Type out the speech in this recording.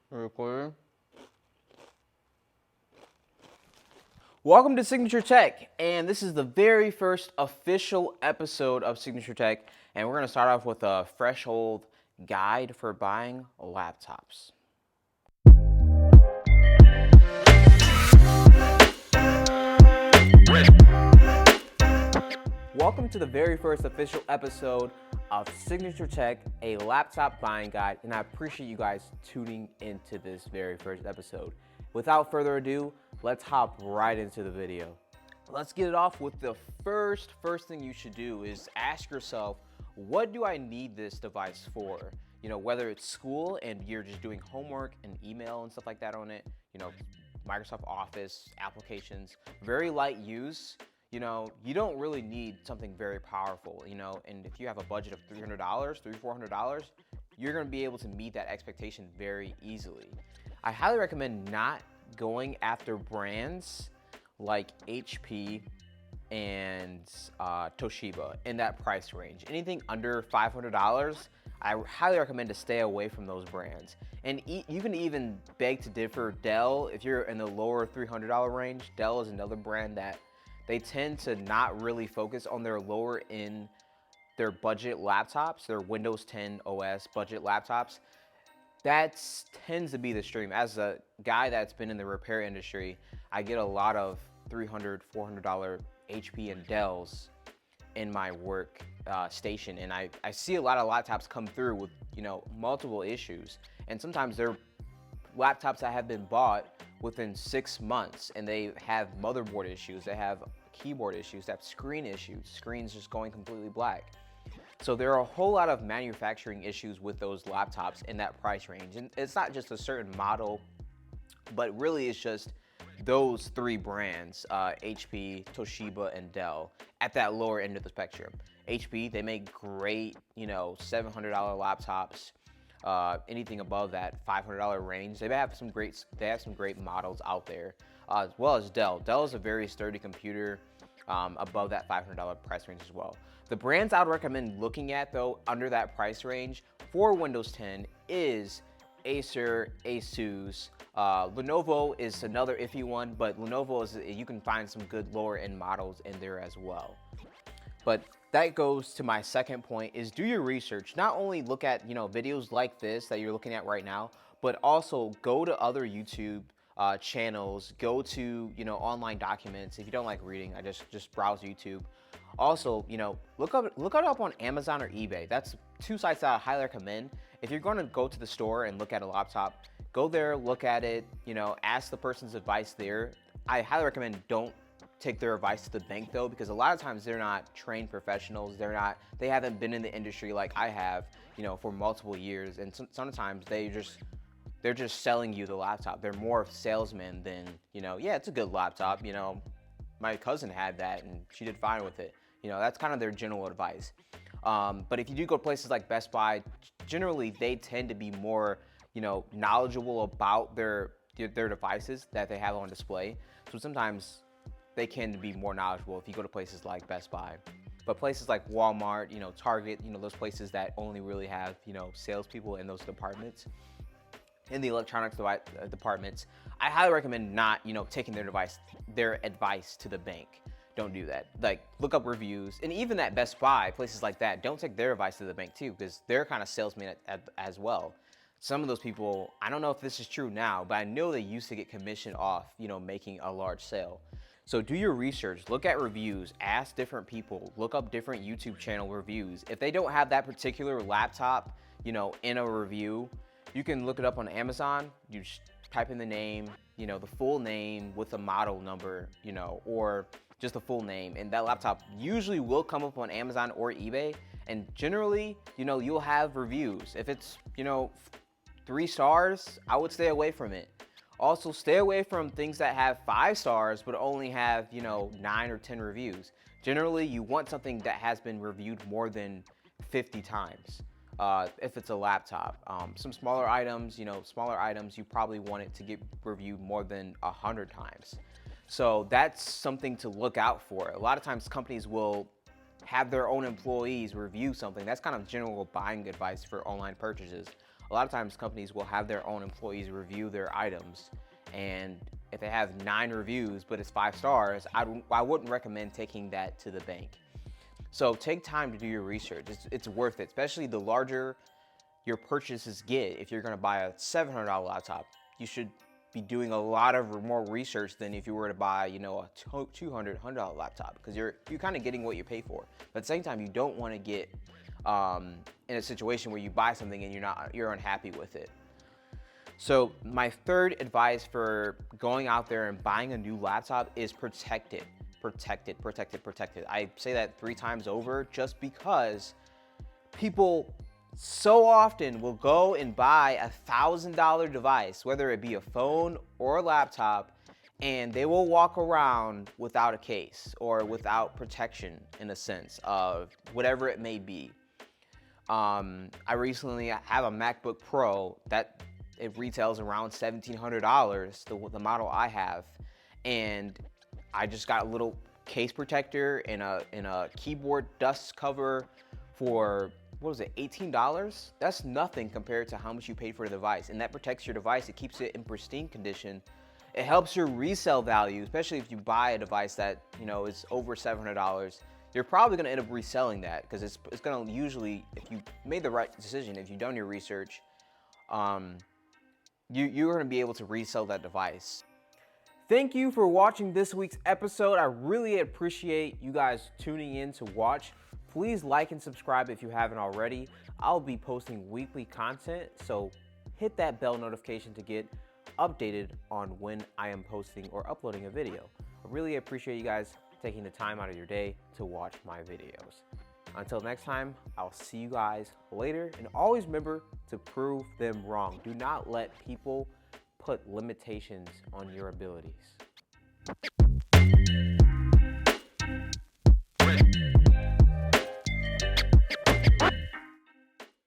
Recording. Welcome to Signature Tech, and this is the very first official episode of Signature Tech, and we're going to start off with a fresh old guide for buying laptops. Welcome to the very first official episode of Signature Tech, a laptop buying guide, and I appreciate you guys tuning into this very first episode. Without further ado, let's hop right into the video. Let's get it off with the first thing you should do is ask yourself, what do I need this device for? You know, whether it's school and you're just doing homework and email and stuff like that on it, you know, Microsoft Office applications, very light use. You know, you don't really need something very powerful, you know, and if you have a budget of $300, $400, you're gonna be able to meet that expectation very easily. I highly recommend not going after brands like HP and Toshiba in that price range. Anything under $500, I highly recommend to stay away from those brands. And you can even beg to differ. Dell, if you're in the lower $300 range, Dell is another brand that they tend to not really focus on their lower end, their budget laptops, their Windows 10 OS budget laptops. That tends to be the stream. As a guy that's been in the repair industry, I get a lot of $300, $400 HP and Dells in my work station, and I see a lot of laptops come through with, you know, multiple issues, and sometimes they're laptops that have been bought within 6 months and they have motherboard issues, they have keyboard issues, they have screen issues, screens just going completely black. So there are a whole lot of manufacturing issues with those laptops in that price range. And it's not just a certain model, but really it's just those three brands, HP, Toshiba, and Dell, at that lower end of the spectrum. HP, they make great, you know, $700 laptops. Anything above that $500 range, they have some great models out there, as well as Dell. Dell is a very sturdy computer above that $500 price range as well. The brands I would recommend looking at though under that price range for Windows 10 is Acer, Asus. Lenovo is another iffy one, but Lenovo is, you can find some good lower end models in there as well. But that goes to my second point is do your research. Not only look at, you know, videos like this that you're looking at right now, but also go to other YouTube channels, go to, you know, online documents. If you don't like reading, I just browse YouTube. Also, you know, look it up on Amazon or eBay. That's two sites that I highly recommend. If you're going to go to the store and look at a laptop, go there, look at it, you know, ask the person's advice there. I highly recommend don't take their advice to the bank though, because a lot of times they're not trained professionals. They haven't been in the industry like I have, you know, for multiple years. And sometimes they're just selling you the laptop. They're more of salesmen than, you know, yeah, it's a good laptop. You know, my cousin had that and she did fine with it. You know, that's kind of their general advice. But if you do go to places like Best Buy, generally they tend to be more, you know, knowledgeable about their devices that they have on display. So sometimes they can be more knowledgeable if you go to places like Best Buy. But places like Walmart, you know, Target, you know, those places that only really have, you know, salespeople in those departments, in the electronics departments, I highly recommend not, you know, taking their advice to the bank. Don't do that. Like, look up reviews, and even at Best Buy, places like that, don't take their advice to the bank too, because they're kind of salesmen as well. Some of those people, I don't know if this is true now, but I know they used to get commission off, you know, making a large sale. So do your research, look at reviews, ask different people, look up different YouTube channel reviews. If they don't have that particular laptop, you know, in a review, you can look it up on Amazon. You just type in the name, you know, the full name with a model number, you know, or just the full name, and that laptop usually will come up on Amazon or eBay. And generally, you know, you'll have reviews. If it's, you know, 3 stars, I would stay away from it. Also, stay away from things that have 5 stars but only have, you know, 9 or 10 reviews. Generally, you want something that has been reviewed more than 50 times. If it's a laptop, some smaller items, you probably want it to get reviewed more than 100 times. So that's something to look out for. A lot of times companies will have their own employees review something. That's kind of general buying advice for online purchases. A lot of times companies will have their own employees review their items, and if they have 9 reviews but it's 5 stars, I wouldn't recommend taking that to the bank. So take time to do your research. It's worth it, especially the larger your purchases get. If you're gonna buy a $700 laptop, you should be doing a lot of more research than if you were to buy, a $200, $100 laptop, because you're kind of getting what you pay for. But at the same time, you don't want to get in a situation where you buy something and you're unhappy with it. So my third advice for going out there and buying a new laptop is protect it. Protect it, protect it, protect it. I say that 3 times over just because people so often will go and buy a $1,000 device, whether it be a phone or a laptop, and they will walk around without a case or without protection, in a sense of whatever it may be. I recently have a MacBook Pro that it retails around $1,700, the model I have, and I just got a little case protector and a keyboard dust cover for, what was it, $18? That's nothing compared to how much you paid for the device. And that protects your device. It keeps it in pristine condition. It helps your resale value, especially if you buy a device that, is over $700. You're probably gonna end up reselling that, because it's gonna usually, if you made the right decision, if you've done your research, you're gonna be able to resell that device. Thank you for watching this week's episode. I really appreciate you guys tuning in to watch. Please like and subscribe if you haven't already. I'll be posting weekly content, so hit that bell notification to get updated on when I am posting or uploading a video. I really appreciate you guys taking the time out of your day to watch my videos. Until next time, I'll see you guys later, and always remember to prove them wrong. Do not let people put limitations on your abilities.